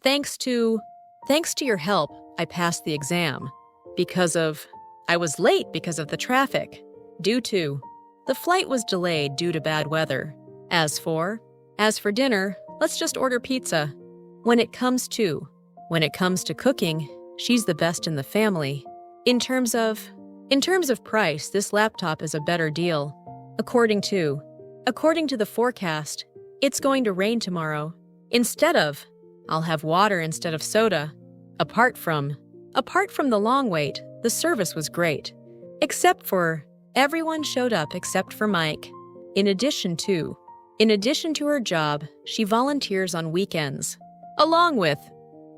Thanks to your help, I passed the exam. I was late because of the traffic. The flight was delayed due to bad weather. As for dinner, let's just order pizza. When it comes to cooking, she's the best in the family. In terms of price, this laptop is a better deal. According to the forecast, it's going to rain tomorrow. I'll have water instead of soda. Apart from the long wait, the service was great. Everyone showed up except for Mike. In addition to her job, she volunteers on weekends.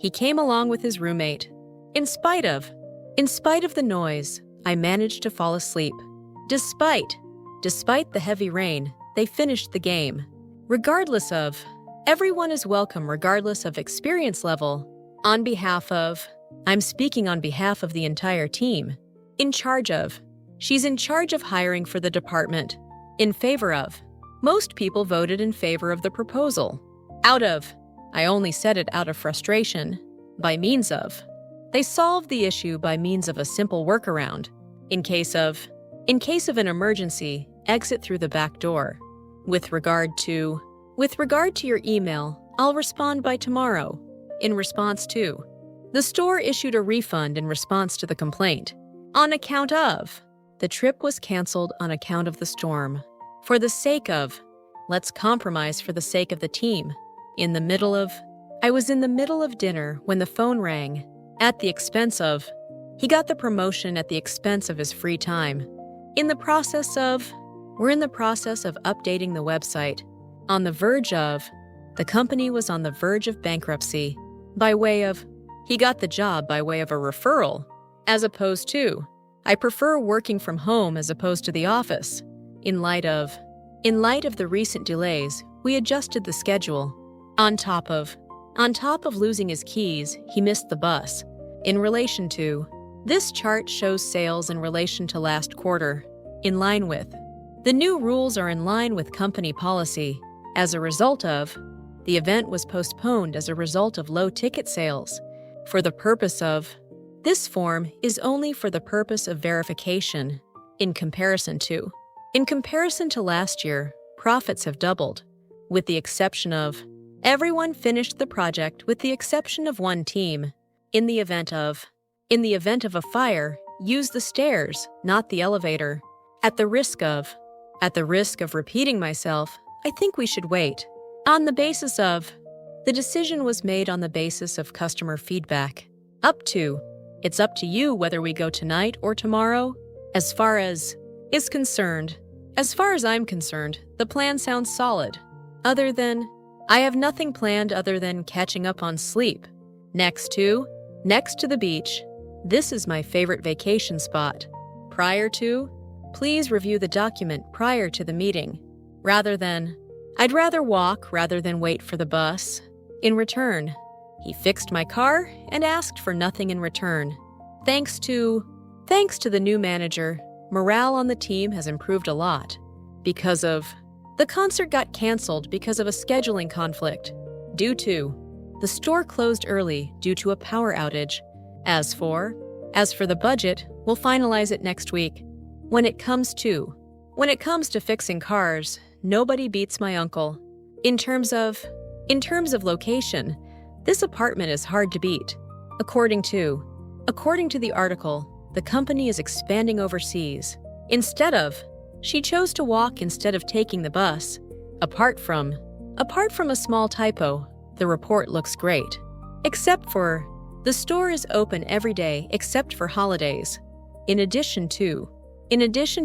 He came along with his roommate. In spite of the noise, I managed to fall asleep. Despite the heavy rain, they finished the game. Everyone is welcome regardless of experience level. I'm speaking on behalf of the entire team. She's in charge of hiring for the department. Most people voted in favor of the proposal. I only said it out of frustration. They solved the issue by means of a simple workaround. In case of an emergency, exit through the back door. With regard to your email, I'll respond by tomorrow. The store issued a refund in response to the complaint. The trip was canceled on account of the storm. Let's compromise for the sake of the team. I was in the middle of dinner when the phone rang. He got the promotion at the expense of his free time. We're in the process of updating the website. The company was on the verge of bankruptcy. He got the job by way of a referral. I prefer working from home as opposed to the office. In light of the recent delays, we adjusted the schedule. On top of losing his keys, he missed the bus. This chart shows sales in relation to last quarter. The new rules are in line with company policy. The event was postponed as a result of low ticket sales. This form is only for the purpose of verification. In comparison to last year, profits have doubled. Everyone finished the project with the exception of one team. In the event of a fire, use the stairs, not the elevator. At the risk of repeating myself, I think we should wait. The decision was made on the basis of customer feedback. It's up to you whether we go tonight or tomorrow. As far as I'm concerned, the plan sounds solid. I have nothing planned other than catching up on sleep. Next to the beach. This is my favorite vacation spot. Please review the document prior to the meeting. I'd rather walk rather than wait for the bus. In return, he fixed my car and asked for nothing in return. Thanks to the new manager, morale on the team has improved a lot. The concert got canceled because of a scheduling conflict. The store closed early due to a power outage. As for the budget, we'll finalize it next week. When it comes to fixing cars, nobody beats my uncle. In terms of location, this apartment is hard to beat. According to the article, the company is expanding overseas. She chose to walk instead of taking the bus. Apart from a small typo, the report looks great. The store is open every day except for holidays. In addition to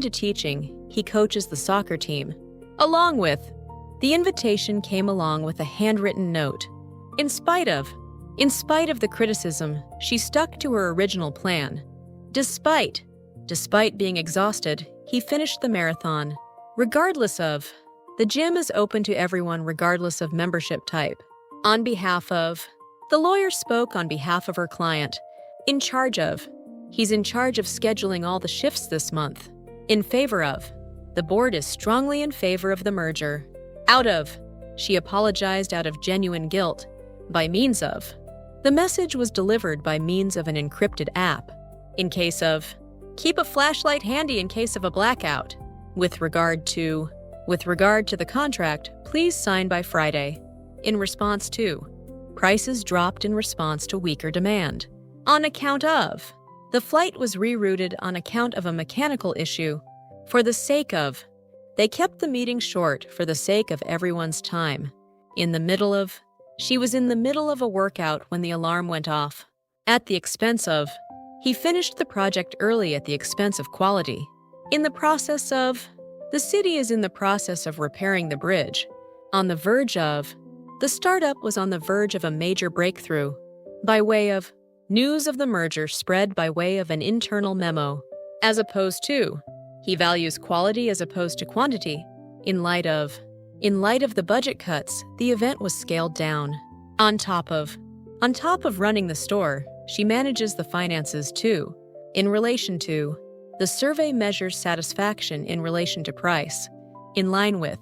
teaching, he coaches the soccer team. The invitation came along with a handwritten note. In spite of the criticism, she stuck to her original plan. Despite being exhausted, he finished the marathon. The gym is open to everyone regardless of membership type. The lawyer spoke on behalf of her client. He's in charge of scheduling all the shifts this month. The board is strongly in favor of the merger. She apologized out of genuine guilt. The message was delivered by means of an encrypted app. In case of, keep a flashlight handy in case of a blackout. With regard to the contract, please sign by Friday. In response to, prices dropped in response to weaker demand. On account of, the flight was rerouted on account of a mechanical issue. For the sake of, they kept the meeting short for the sake of everyone's time. She was in the middle of a workout when the alarm went off. At the expense of, he finished the project early at the expense of quality. In the process of, the city is in the process of repairing the bridge. On the verge of, the startup was on the verge of a major breakthrough. By way of, news of the merger spread by way of an internal memo. As opposed to, he values quality as opposed to quantity. In light of the budget cuts, the event was scaled down. On top of running the store, she manages the finances too. In relation to, the survey measures satisfaction in relation to price. In line with,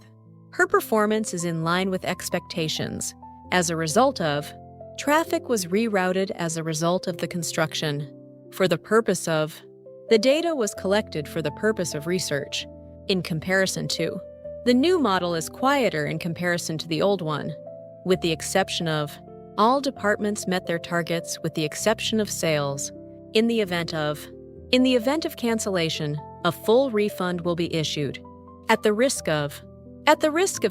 her performance is in line with expectations. As a result of, traffic was rerouted as a result of the construction. For the purpose of, the data was collected for the purpose of research. In comparison to, the new model is quieter in comparison to the old one. With the exception of, all departments met their targets with the exception of sales. In the event of cancellation, a full refund will be issued. At the risk of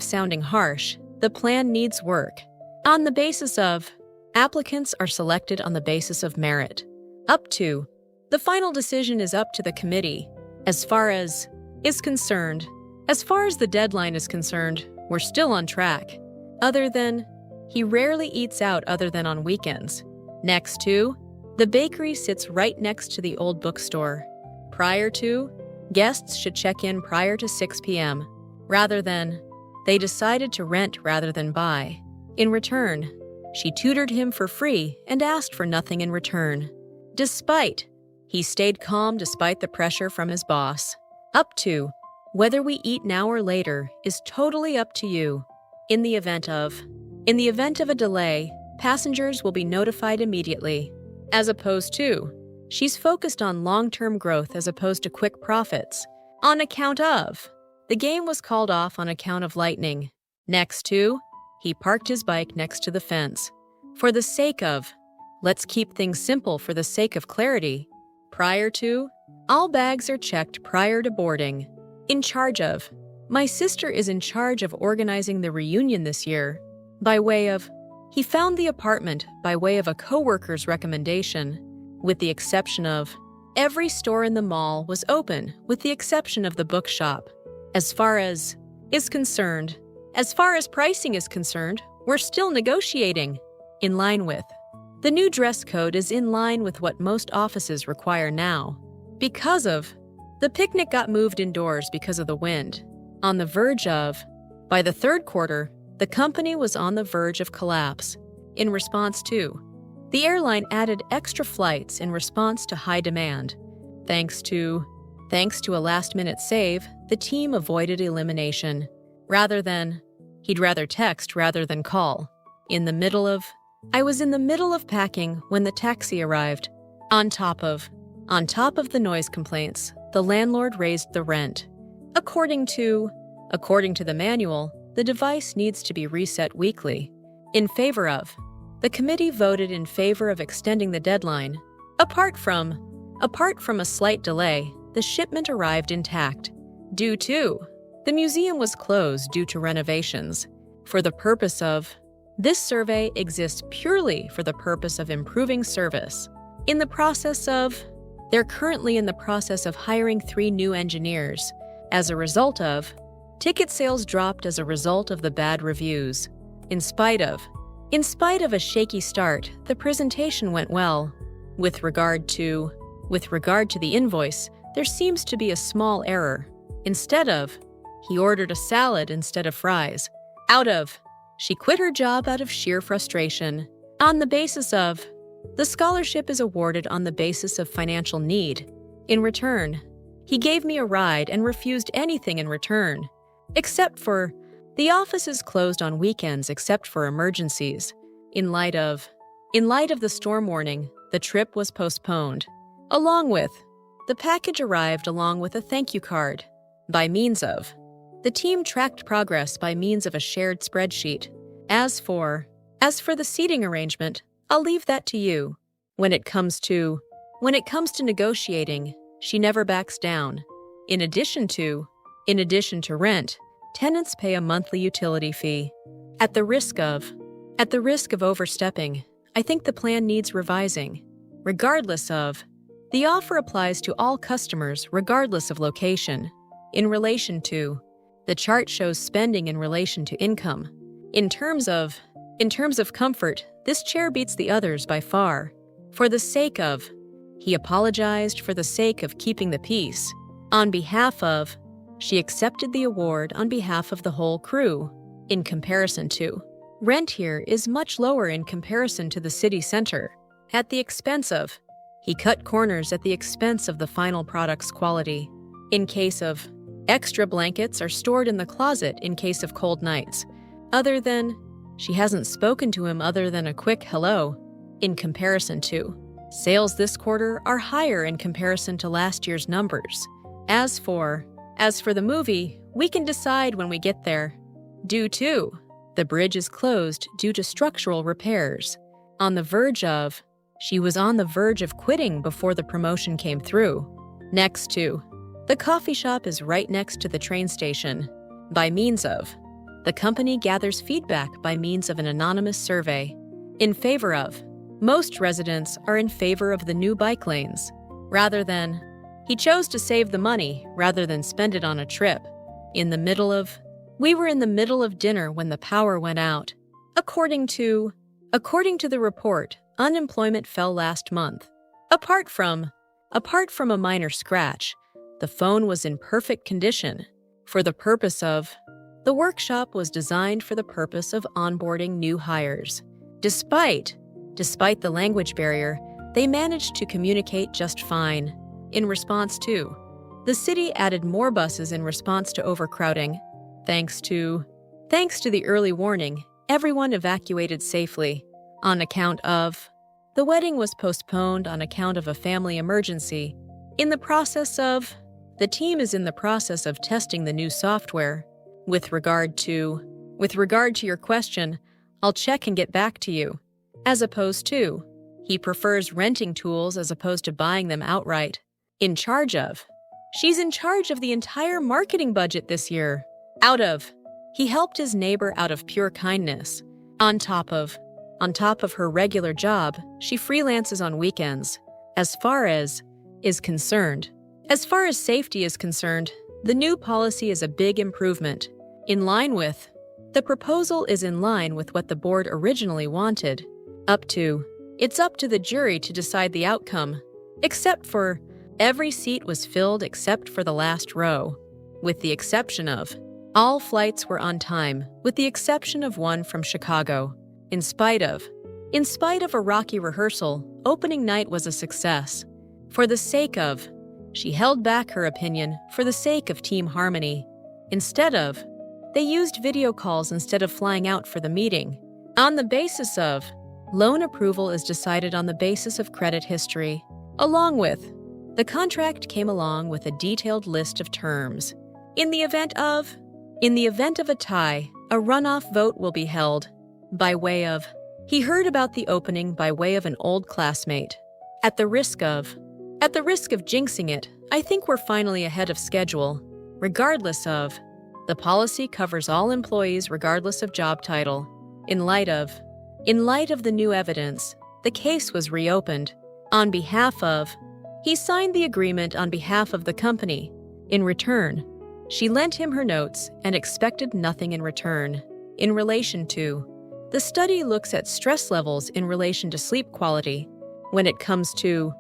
sounding harsh, the plan needs work. On the basis of, applicants are selected on the basis of merit. Up to, the final decision is up to the committee. As far as the deadline is concerned, we're still on track. He rarely eats out other than on weekends. Next to, the bakery sits right next to the old bookstore. Prior to, guests should check in prior to 6 p.m. They decided to rent rather than buy. In return, she tutored him for free and asked for nothing in return. He stayed calm despite the pressure from his boss. Up to, whether we eat now or later is totally up to you. In the event of a delay, passengers will be notified immediately. As opposed to, she's focused on long-term growth as opposed to quick profits. On account of, the game was called off on account of lightning. Next to, he parked his bike next to the fence. For the sake of, let's keep things simple for the sake of clarity. Prior to, all bags are checked prior to boarding. In charge of, my sister is in charge of organizing the reunion this year. By way of, he found the apartment by way of a coworker's recommendation. With the exception of, every store in the mall was open with the exception of the bookshop. As far as pricing is concerned, we're still negotiating. In line with, the new dress code is in line with what most offices require now. Because of, the picnic got moved indoors because of the wind. On the verge of, by the third quarter, the company was on the verge of collapse. In response to, the airline added extra flights in response to high demand. Thanks to a last-minute save, the team avoided elimination. He'd rather text rather than call. I was in the middle of packing when the taxi arrived. On top of the noise complaints, the landlord raised the rent. According to the manual, the device needs to be reset weekly. In favor of, the committee voted in favor of extending the deadline. Apart from a slight delay, the shipment arrived intact. Due to, the museum was closed due to renovations. For the purpose of, this survey exists purely for the purpose of improving service. They're currently in the process of hiring 3 new engineers. As a result of, ticket sales dropped as a result of the bad reviews. In spite of a shaky start, the presentation went well. With regard to the invoice, there seems to be a small error. He ordered a salad instead of fries. She quit her job out of sheer frustration. On the basis of, the scholarship is awarded on the basis of financial need. In return, he gave me a ride and refused anything in return. Except for, the office is closed on weekends except for emergencies. In light of, In light of the storm warning, the trip was postponed. Along with, the package arrived along with a thank you card. By means of, the team tracked progress by means of a shared spreadsheet. As for the seating arrangement, I'll leave that to you. When it comes to negotiating, she never backs down. In addition to rent, tenants pay a monthly utility fee. At the risk of overstepping, I think the plan needs revising. Regardless of, the offer applies to all customers regardless of location. In relation to, the chart shows spending in relation to income. In terms of comfort, this chair beats the others by far. For the sake of, he apologized for the sake of keeping the peace. On behalf of, she accepted the award on behalf of the whole crew. In comparison to, rent here is much lower in comparison to the city center. At the expense of, he cut corners at the expense of the final product's quality. In case of, extra blankets are stored in the closet in case of cold nights. Other than, she hasn't spoken to him other than a quick hello. In comparison to, sales this quarter are higher in comparison to last year's numbers. As for the movie, we can decide when we get there. Due to, the bridge is closed due to structural repairs. She was on the verge of quitting before the promotion came through. Next to, the coffee shop is right next to the train station. By means of, the company gathers feedback by means of an anonymous survey. In favor of, most residents are in favor of the new bike lanes. He chose to save the money rather than spend it on a trip. We were in the middle of dinner when the power went out. According to the report, unemployment fell last month. Apart from a minor scratch, the phone was in perfect condition. The workshop was designed for the purpose of onboarding new hires. Despite the language barrier, they managed to communicate just fine. In response to, the city added more buses in response to overcrowding. Thanks to the early warning, everyone evacuated safely. On account of, the wedding was postponed on account of a family emergency. The team is in the process of testing the new software. With regard to your question, I'll check and get back to you. As opposed to, he prefers renting tools as opposed to buying them outright. She's in charge of the entire marketing budget this year. He helped his neighbor out of pure kindness. On top of her regular job, she freelances on weekends. As far as safety is concerned, the new policy is a big improvement. The proposal is in line with what the board originally wanted. It's up to the jury to decide the outcome. Except for, every seat was filled except for the last row. With the exception of, all flights were on time, with the exception of one from Chicago. In spite of a rocky rehearsal, opening night was a success. She held back her opinion for the sake of team harmony. They used video calls instead of flying out for the meeting. Loan approval is decided on the basis of credit history. The contract came along with a detailed list of terms. In the event of a tie, a runoff vote will be held. He heard about the opening by way of an old classmate. At the risk of jinxing it, I think we're finally ahead of schedule. Regardless of, the policy covers all employees regardless of job title. In light of the new evidence, the case was reopened. He signed the agreement on behalf of the company. In return, she lent him her notes and expected nothing in return. In relation to, the study looks at stress levels in relation to sleep quality. When it comes to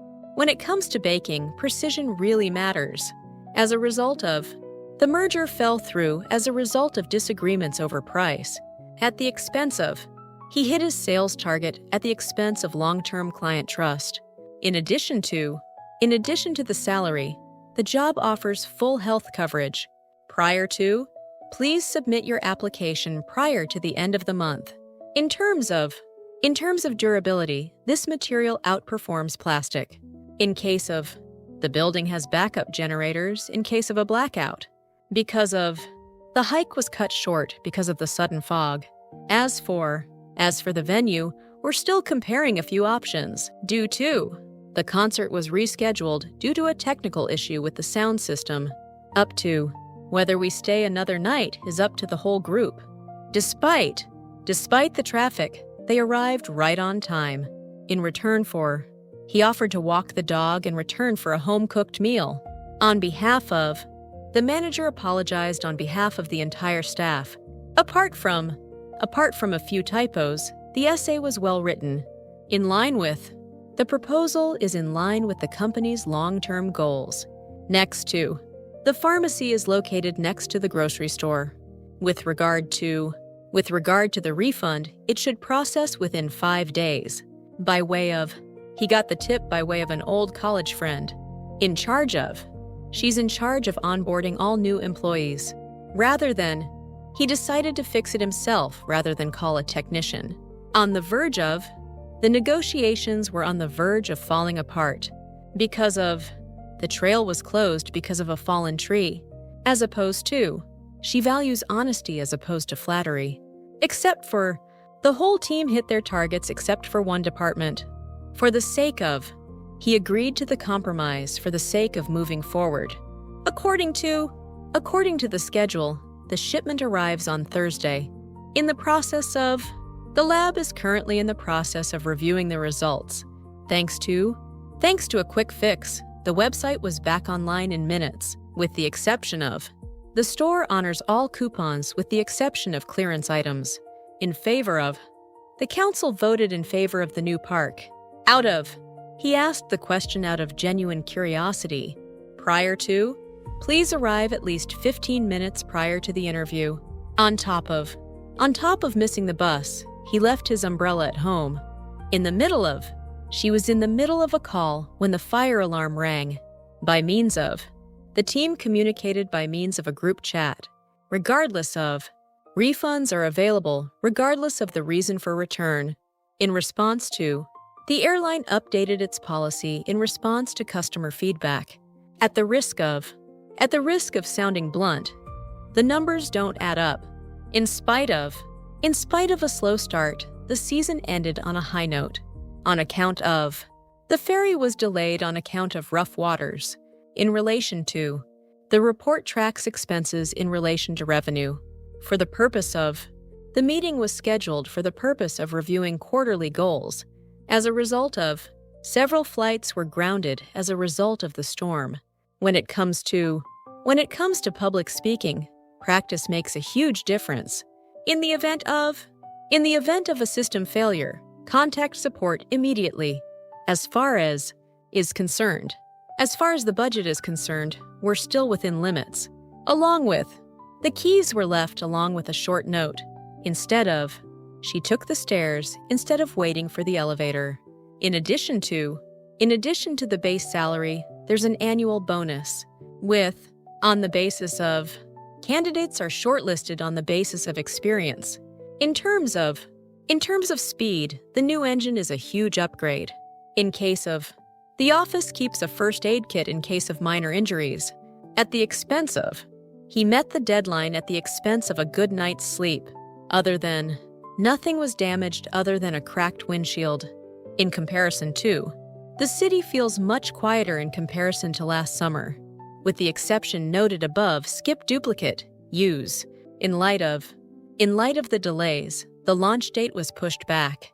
baking, precision really matters. The merger fell through as a result of disagreements over price. He hit his sales target at the expense of long-term client trust. In addition to the salary, the job offers full health coverage. Please submit your application prior to the end of the month. In terms of In terms of durability, this material outperforms plastic. In case of, the building has backup generators in case of a blackout. Because of, the hike was cut short because of the sudden fog. As for the venue, we're still comparing a few options. Due to, the concert was rescheduled due to a technical issue with the sound system. Up to, whether we stay another night is up to the whole group. Despite the traffic, they arrived right on time. In return for, he offered to walk the dog in return for a home-cooked meal. On behalf of, the manager apologized on behalf of the entire staff. Apart from a few typos, the essay was well written. The proposal is in line with the company's long-term goals. Next to, the pharmacy is located next to the grocery store. With regard to the refund, it should process within 5 days. By way of, he got the tip by way of an old college friend. She's in charge of onboarding all new employees. He decided to fix it himself rather than call a technician. The negotiations were on the verge of falling apart. Because of, the trail was closed because of a fallen tree. As opposed to, she values honesty as opposed to flattery. Except for, the whole team hit their targets except for one department. For the sake of, he agreed to the compromise for the sake of moving forward. According to the schedule, the shipment arrives on Thursday. The lab is currently in the process of reviewing the results. Thanks to a quick fix, the website was back online in minutes, with the exception of, the store honors all coupons with the exception of clearance items. The council voted in favor of the new park. He asked the question out of genuine curiosity. Please arrive at least 15 minutes prior to the interview. On top of missing the bus, he left his umbrella at home. She was in the middle of a call when the fire alarm rang. The team communicated by means of a group chat. Refunds are available regardless of the reason for return. In response to, the airline updated its policy in response to customer feedback. At the risk of sounding blunt, the numbers don't add up. In spite of a slow start, the season ended on a high note. The ferry was delayed on account of rough waters. The report tracks expenses in relation to revenue. The meeting was scheduled for the purpose of reviewing quarterly goals. As a result of, several flights were grounded as a result of the storm. When it comes to public speaking, practice makes a huge difference. In the event of a system failure, contact support immediately. As far as the budget is concerned, we're still within limits. The keys were left along with a short note. She took the stairs instead of waiting for the elevator. In addition to the base salary, there's an annual bonus. Candidates are shortlisted on the basis of experience. In terms of speed, the new engine is a huge upgrade. The office keeps a first aid kit in case of minor injuries. He met the deadline at the expense of a good night's sleep. Nothing was damaged other than a cracked windshield. In comparison to, the city feels much quieter in comparison to last summer. With the exception noted above, skip duplicate, use. In light of the delays, the launch date was pushed back.